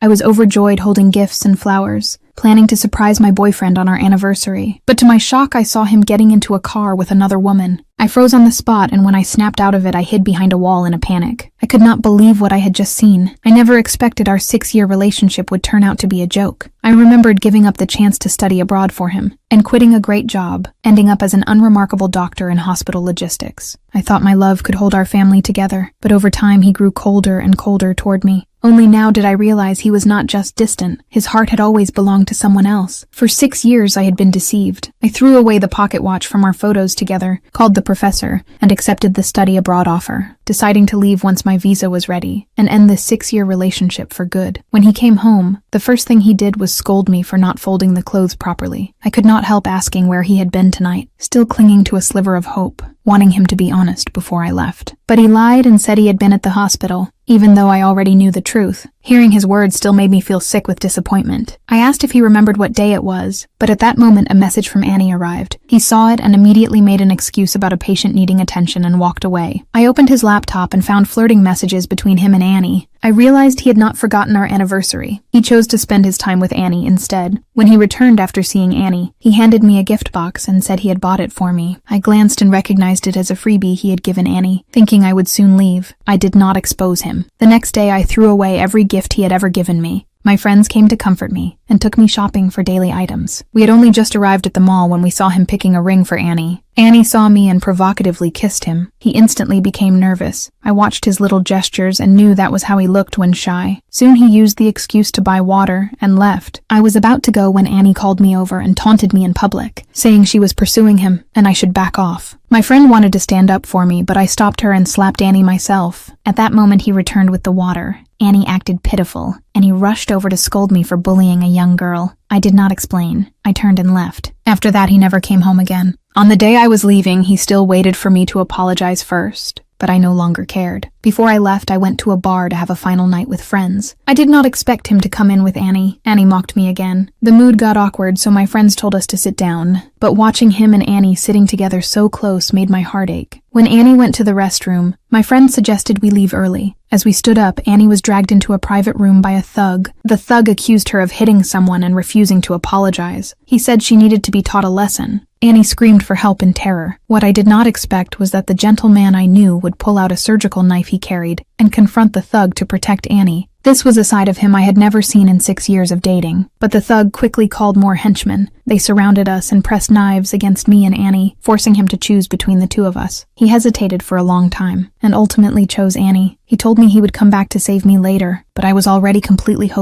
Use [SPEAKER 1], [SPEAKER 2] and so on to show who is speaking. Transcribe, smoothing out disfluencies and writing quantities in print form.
[SPEAKER 1] I was overjoyed holding gifts and flowers, planning to surprise my boyfriend on our anniversary. But to my shock, I saw him getting into a car with another woman. I froze on the spot, and when I snapped out of it, I hid behind a wall in a panic. I could not believe what I had just seen. I never expected our 6-year relationship would turn out to be a joke. I remembered giving up the chance to study abroad for him, and quitting a great job, ending up as an unremarkable doctor in hospital logistics. I thought my love could hold our family together, but over time he grew colder and colder toward me. Only now did I realize he was not just distant. His heart had always belonged to someone else. For 6 years I had been deceived. I threw away the pocket watch from our photos together, called the professor, and accepted the study abroad offer, deciding to leave once my visa was ready, and end this 6-year relationship for good. When he came home, the first thing he did was scold me for not folding the clothes properly. I could not help asking where he had been tonight, still clinging to a sliver of hope, wanting him to be honest before I left. But he lied and said he had been at the hospital, even though I already knew the truth. Hearing his words still made me feel sick with disappointment. I asked if he remembered what day it was, but at that moment a message from Annie arrived. He saw it and immediately made an excuse about a patient needing attention and walked away. I opened his laptop and found flirting messages between him and Annie. I realized he had not forgotten our anniversary. He chose to spend his time with Annie instead. When he returned after seeing Annie, he handed me a gift box and said he had bought it for me. I glanced and recognized it as a freebie he had given Annie, thinking I would soon leave. I did not expose him. The next day I threw away every gift he had ever given me. My friends came to comfort me and took me shopping for daily items. We had only just arrived at the mall when we saw him picking a ring for Annie. Annie saw me and provocatively kissed him. He instantly became nervous. I watched his little gestures and knew that was how he looked when shy. Soon he used the excuse to buy water and left. I was about to go when Annie called me over and taunted me in public, saying she was pursuing him and I should back off. My friend wanted to stand up for me, but I stopped her and slapped Annie myself. At that moment he returned with the water. Annie acted pitiful, and he rushed over to scold me for bullying a young girl. I did not explain. I turned and left. After that, he never came home again. On the day I was leaving, he still waited for me to apologize first, but I no longer cared. Before I left, I went to a bar to have a final night with friends. I did not expect him to come in with Annie. Annie mocked me again. The mood got awkward, so my friends told us to sit down, but watching him and Annie sitting together so close made my heart ache. When Annie went to the restroom, my friend suggested we leave early. As we stood up, Annie was dragged into a private room by a thug. The thug accused her of hitting someone and refusing to apologize. He said she needed to be taught a lesson. Annie screamed for help in terror. What I did not expect was that the gentleman I knew would pull out a surgical knife he carried and confront the thug to protect Annie. This was a side of him I had never seen in 6 years of dating. But the thug quickly called more henchmen. They surrounded us and pressed knives against me and Annie, forcing him to choose between the two of us. He hesitated for a long time, and ultimately chose Annie. He told me he would come back to save me later, but I was already completely hopeless.